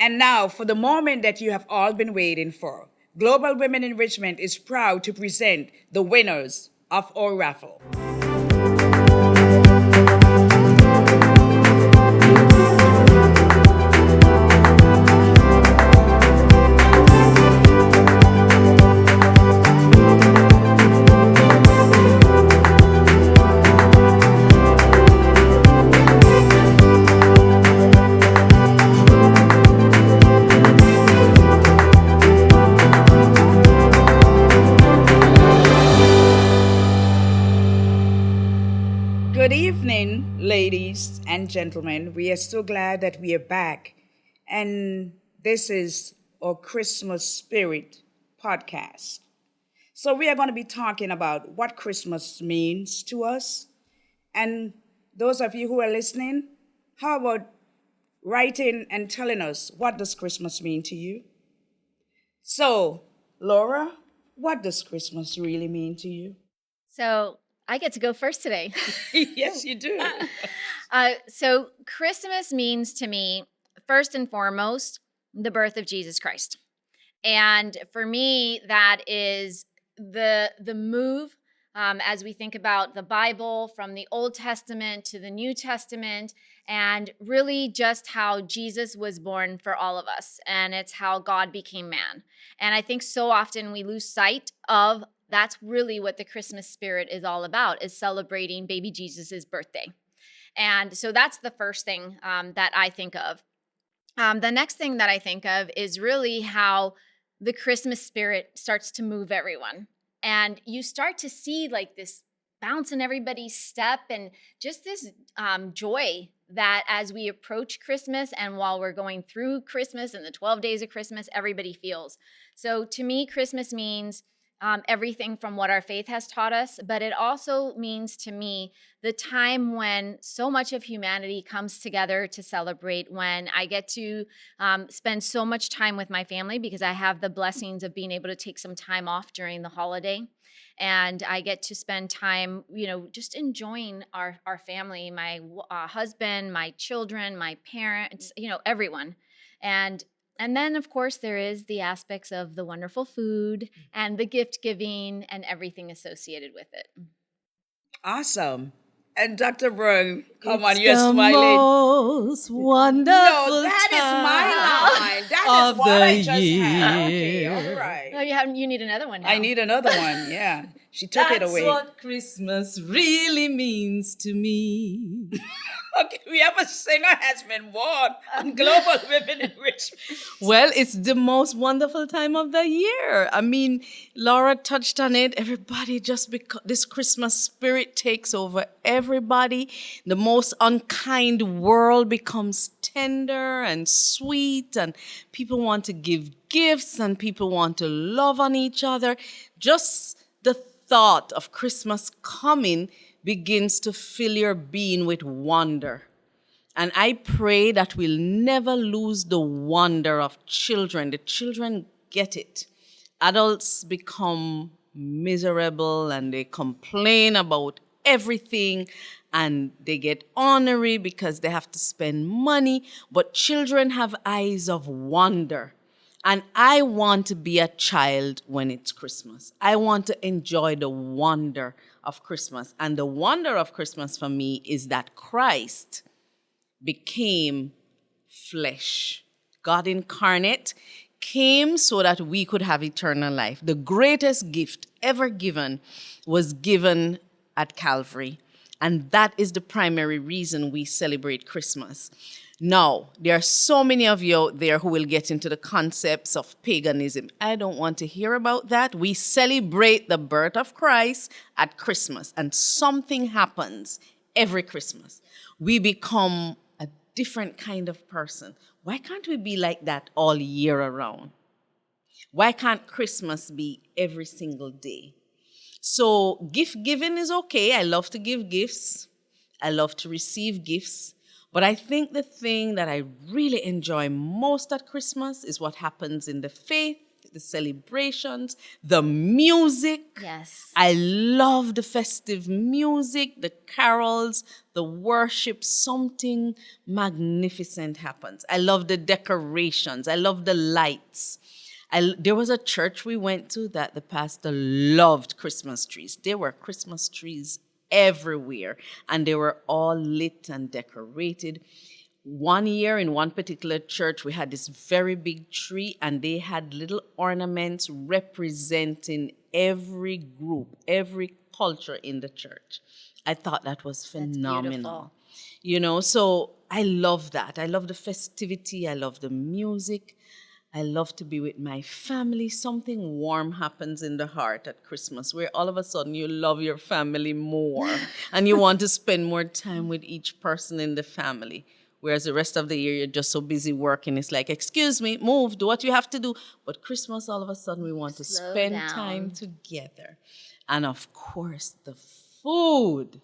And now, for the moment that you have all been waiting for, Global Women Enrichment is proud to present the winners of our raffle. Good evening, ladies and gentlemen. We are so glad that we are back. And this is our Christmas Spirit podcast. So, we are going to be talking about what Christmas means to us. And those of you who are listening, how about writing and telling us what does Christmas mean to you? So, Laura, what does Christmas really mean to you? So I get to go first today. Yes, you do. So Christmas means to me, first and foremost, the birth of Jesus Christ. And for me, that is the move as we think about the Bible from the Old Testament to the New Testament, and really just how Jesus was born for all of us. And it's how God became man. And I think so often we lose sight of that's really what the Christmas spirit is all about, is celebrating baby Jesus's birthday. And so that's the first thing that I think of. The next thing that I think of is really how the Christmas spirit starts to move everyone. And you start to see like this bounce in everybody's step and just this joy that as we approach Christmas and while we're going through Christmas and the 12 days of Christmas, everybody feels. So to me, Christmas means everything from what our faith has taught us, but it also means to me the time when so much of humanity comes together to celebrate, when I get to spend so much time with my family because I have the blessings of being able to take some time off during the holiday. And I get to spend time, just enjoying our family, my husband, my children, my parents, everyone. And then, of course, there is the aspects of the wonderful food and the gift giving and everything associated with it. Awesome. And Dr. Brown, come on, It's you're the smiling. most wonderful No, that is my line. That is of what the I just had. Okay, year. all right. No, you need another one now. I need another one. Yeah. She took it That's away. what Christmas really means to me. Okay, we have a singer has been born on Global Women Enrichment. Well, it's the most wonderful time of the year. I mean, Laura touched on it. Everybody just because this Christmas spirit takes over everybody. The most unkind world becomes tender and sweet, and people want to give gifts and people want to love on each other. Just the thought of Christmas coming begins to fill your being with wonder. And I pray that we'll never lose the wonder of children. The children get it. Adults become miserable and they complain about everything and they get ornery because they have to spend money. But children have eyes of wonder. And I want to be a child when it's Christmas. I want to enjoy the wonder of Christmas. And the wonder of Christmas for me is that Christ became flesh. God incarnate came so that we could have eternal life. The greatest gift ever given was given at Calvary. And that is the primary reason we celebrate Christmas. Now, there are so many of you out there who will get into the concepts of paganism. I don't want to hear about that. We celebrate the birth of Christ at Christmas, and something happens every Christmas. We become a different kind of person. Why can't we be like that all year around? Why can't Christmas be every single day? So, gift giving is okay. I love to give gifts, I love to receive gifts. But I think the thing that I really enjoy most at Christmas is what happens in the faith, the celebrations, the music. Yes. I love the festive music, the carols, the worship. Something magnificent happens. I love the decorations. I love the lights. There was a church we went to that the pastor loved Christmas trees. There were Christmas trees everywhere, and they were all lit and decorated. One year in one particular church, we had this very big tree, and they had little ornaments representing every group, every culture in the church. I thought that was phenomenal. So I love that. I love the festivity. I love the music. I love to be with my family. Something warm happens in the heart at Christmas where all of a sudden you love your family more and you want to spend more time with each person in the family. Whereas the rest of the year, you're just so busy working. It's like, excuse me, move, do what you have to do. But Christmas, all of a sudden, we want to Slow spend down. time together. And of course, the food.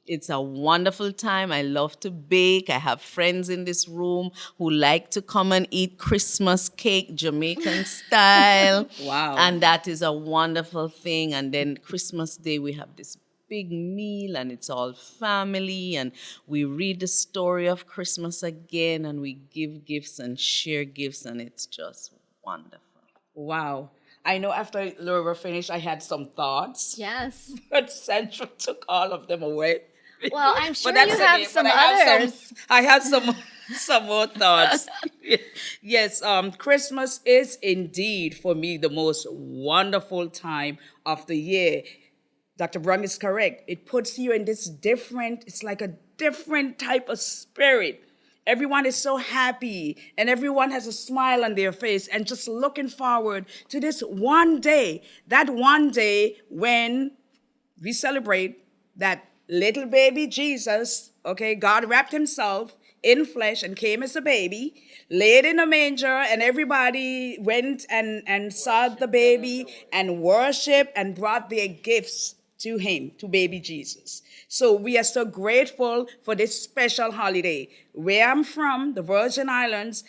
It's a wonderful time. I love to bake. I have friends in this room who like to come and eat Christmas cake, Jamaican style. Wow. And that is a wonderful thing. And then Christmas Day, we have this big meal, and it's all family, and we read the story of Christmas again, and we give gifts and share gifts, and it's just wonderful. Wow. I know after Laura finished, I had some thoughts, Yes. but Central took all of them away. Well, I'm sure But you that's have okay. some But I others. have some more thoughts. Yes, Christmas is indeed for me the most wonderful time of the year. Dr. Brown is correct. It puts you in this it's like a different type of spirit. Everyone is so happy and everyone has a smile on their face and just looking forward to this one day, that one day when we celebrate that little baby Jesus, okay, God wrapped himself in flesh and came as a baby, laid in a manger, and everybody went and saw the baby and worshiped and brought their gifts to him, to baby Jesus. So we are so grateful for this special holiday. Where I'm from, the Virgin Islands,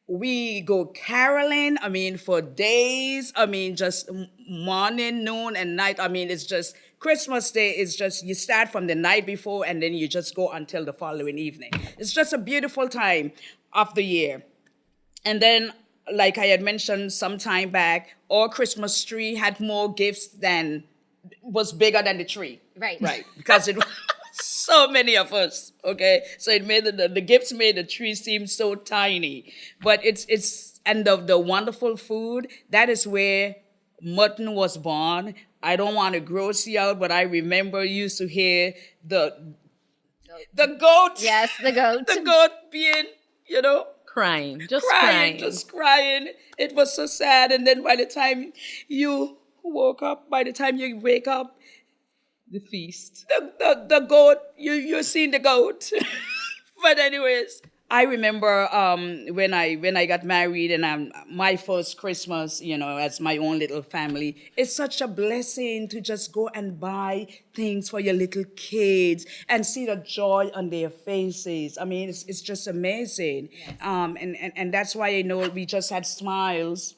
we go caroling, for days. Just morning, noon, and night. It's just Christmas Day is just, you start from the night before and then you just go until the following evening. It's just a beautiful time of the year. And then, like I had mentioned some time back, our Christmas tree had more gifts was bigger than the tree. Right. Right. Because it was so many of us. Okay. So it made the gifts made the tree seem so tiny. But and the wonderful food, that is where mutton was born. I don't want to gross you out, but I remember used to hear the goat. Yes, the goat. The goat being, Crying. just crying. It was so sad. And then by the time you wake up, The feast. the goat, you're seeing the goat. But anyways, I remember when I got married and my first Christmas, as my own little family, it's such a blessing to just go and buy things for your little kids and see the joy on their faces. It's just amazing. Yes. And that's why I know we just had smiles.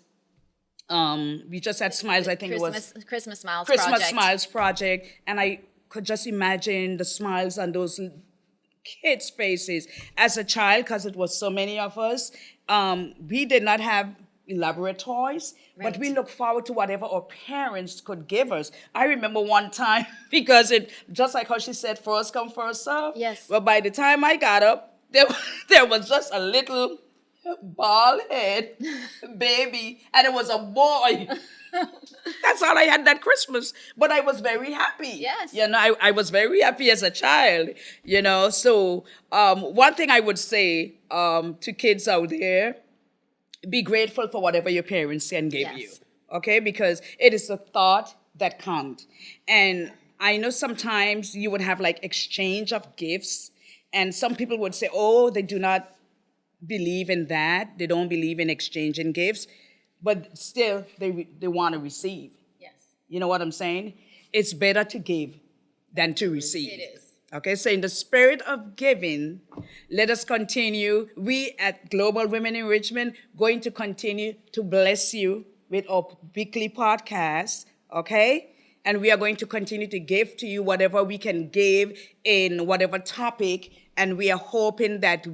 I think it was Christmas Smiles Christmas Project. Smiles Project, and I could just imagine the smiles on those kids' faces as a child, because it was so many of us. We did not have elaborate toys, but we looked forward to whatever our parents could give us. I remember one time, because it, just like how she said, first come, first serve. Yes. But by the time I got up, there was just a little bald head, baby, and it was a boy. That's all I had that Christmas. But I was very happy. Yes. I was very happy as a child, So one thing I would say to kids out there, be grateful for whatever your parents can give Yes. you. Okay? Because it is the thought that count. And I know sometimes you would have like exchange of gifts, and some people would say, oh, they do not believe in that. They don't believe in exchanging gifts, but still they want to receive. Yes. You know what I'm saying? It's better to give than to receive. It is. Okay, so in the spirit of giving, let us continue. We at Global Women Enrichment going to continue to bless you with our weekly podcast, okay? And we are going to continue to give to you whatever we can give in whatever topic. And we are hoping that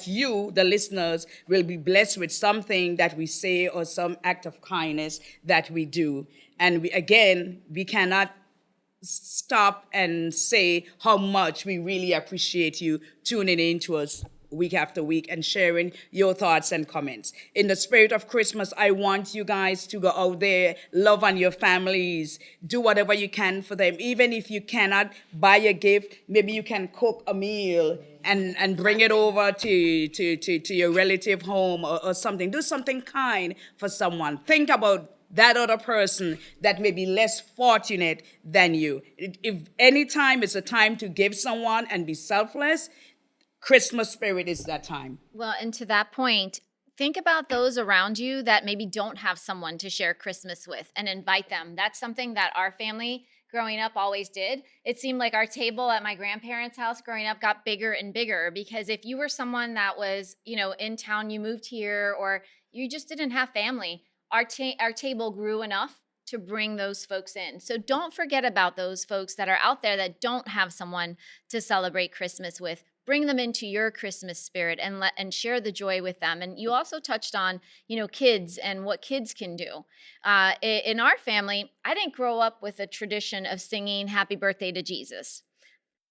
you, the listeners, will be blessed with something that we say or some act of kindness that we do. And we cannot stop and say how much we really appreciate you tuning in to us week after week and sharing your thoughts and comments. In the spirit of Christmas, I want you guys to go out there, love on your families, do whatever you can for them. Even if you cannot buy a gift, maybe you can cook a meal and bring it over to your relative home or something. Do something kind for someone. Think about that other person that may be less fortunate than you. If any time is a time to give someone and be selfless, Christmas spirit is that time. Well, and to that point, think about those around you that maybe don't have someone to share Christmas with and invite them. That's something that our family growing up always did. It seemed like our table at my grandparents' house growing up got bigger and bigger, because if you were someone that was, in town, you moved here, or you just didn't have family, our table grew enough to bring those folks in. So don't forget about those folks that are out there that don't have someone to celebrate Christmas with. Bring them into your Christmas spirit and share the joy with them. And you also touched on, kids and what kids can do. In our family, I didn't grow up with a tradition of singing Happy Birthday to Jesus.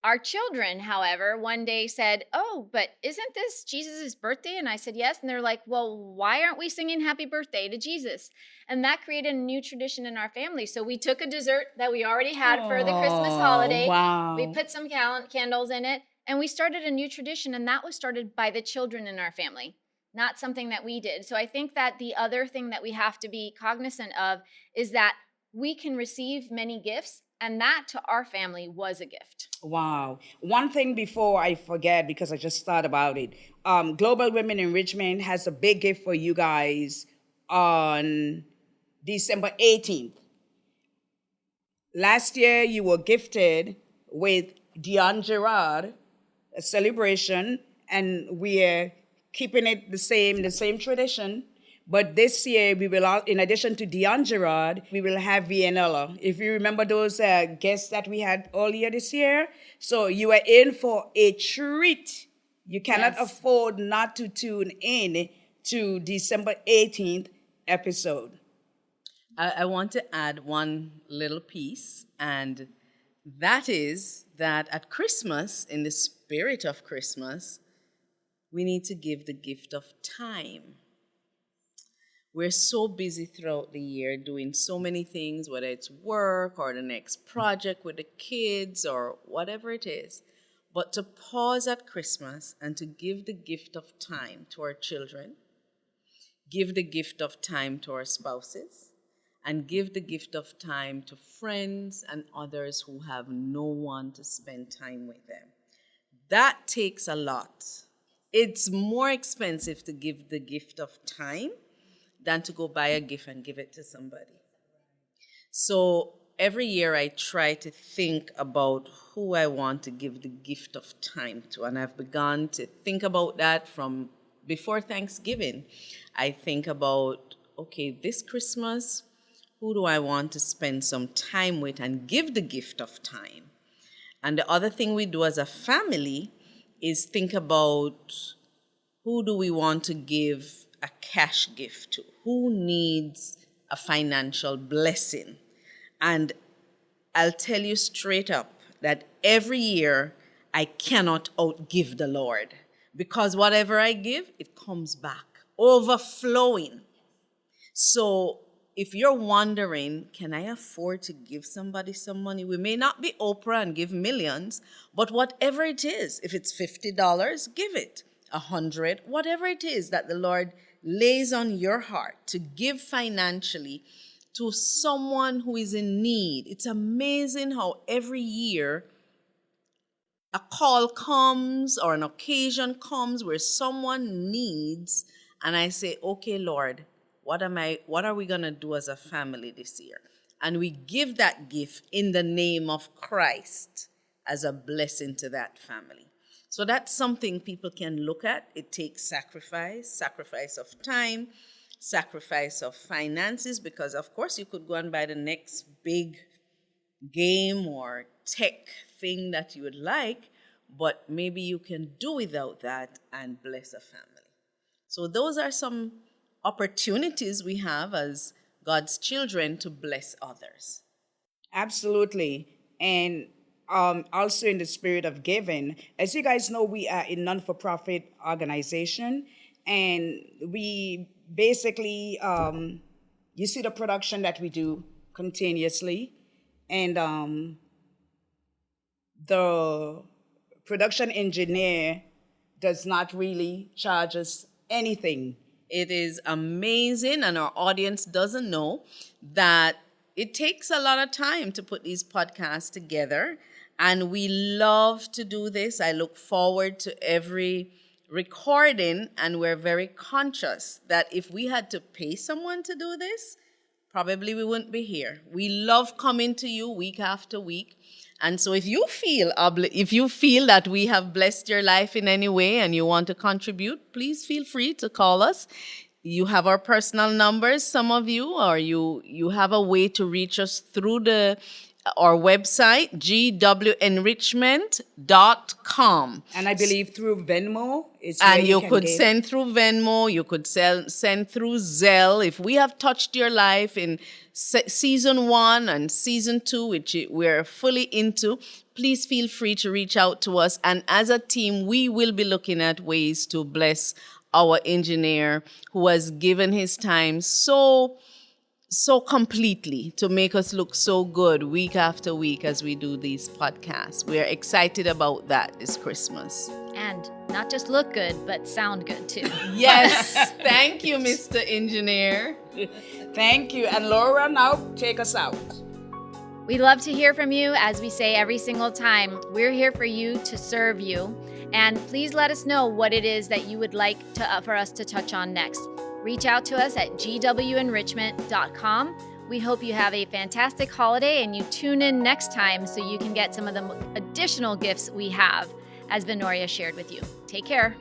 Our children, however, one day said, oh, but isn't this Jesus' birthday? And I said, yes. And they're like, well, why aren't we singing Happy Birthday to Jesus? And that created a new tradition in our family. So we took a dessert that we already had for the Christmas holiday. Wow. We put some candles in it, and we started a new tradition. And that was started by the children in our family, not something that we did. So I think that the other thing that we have to be cognizant of is that we can receive many gifts, and that to our family was a gift. Wow. One thing before I forget, because I just thought about it. Global Women Enrichment has a big gift for you guys on December 18th. Last year, you were gifted with Dion Gerard, a celebration, and we're keeping it the same tradition. But this year, we will, in addition to Dion Gerard, we will have Vienella. If you remember those guests that we had earlier this year, so you are in for a treat. You cannot afford not to tune in to December 18th episode. I want to add one little piece, and that is that at Christmas, in the spirit of Christmas, we need to give the gift of time. We're so busy throughout the year doing so many things, whether it's work or the next project with the kids or whatever it is. But to pause at Christmas and to give the gift of time to our children, give the gift of time to our spouses, and give the gift of time to friends and others who have no one to spend time with them. That takes a lot. It's more expensive to give the gift of time than to go buy a gift and give it to somebody. So every year I try to think about who I want to give the gift of time to. And I've begun to think about that from before Thanksgiving. I think about, okay, this Christmas, who do I want to spend some time with and give the gift of time? And the other thing we do as a family is think about who do we want to give a cash gift to? Who needs a financial blessing? And I'll tell you straight up that every year I cannot outgive the Lord. because whatever I give, it comes back, overflowing. So if you're wondering, can I afford to give somebody some money? We may not be Oprah and give millions, but whatever it is, if it's $50, give it. 100, whatever it is that the Lord lays on your heart to give financially to someone who is in need. It's amazing how every year a call comes or an occasion comes where someone needs, and I say, okay, Lord, what are we going to do as a family this year? And we give that gift in the name of Christ as a blessing to that family. So that's something people can look at. It takes sacrifice of time, sacrifice of finances, because of course you could go and buy the next big game or tech thing that you would like, but maybe you can do without that and bless a family. So those are some opportunities we have as God's children to bless others. Absolutely. And also in the spirit of giving, as you guys know, we are a non-for-profit organization, and we basically, you see the production that we do continuously, and the production engineer does not really charge us anything. It is amazing, and our audience doesn't know that it takes a lot of time to put these podcasts together, and we love to do this. I look forward to every recording, and we're very conscious that if we had to pay someone to do this, probably we wouldn't be here. We love coming to you week after week. And so if you feel that we have blessed your life in any way and you want to contribute, please feel free to call us. You have our personal numbers, some of you, or you have a way to reach us through our website, gwenrichment.com. And I believe through Venmo, and you could send through Venmo, you could send through Zelle. If we have touched your life in season 1 and season 2, which we're fully into, please feel free to reach out to us. And as a team, we will be looking at ways to bless our engineer who has given his time so completely to make us look so good week after week as we do these podcasts. We are excited about that this Christmas. And not just look good, but sound good too. Yes. Thank you, Mr. Engineer. Thank you. And Laura, now take us out. We love to hear from you. As we say every single time, we're here for you to serve you. And please let us know what it is that you would like for us to touch on next. Reach out to us at gwenrichment.com. We hope you have a fantastic holiday and you tune in next time so you can get some of the additional gifts we have, as Venoria shared with you. Take care.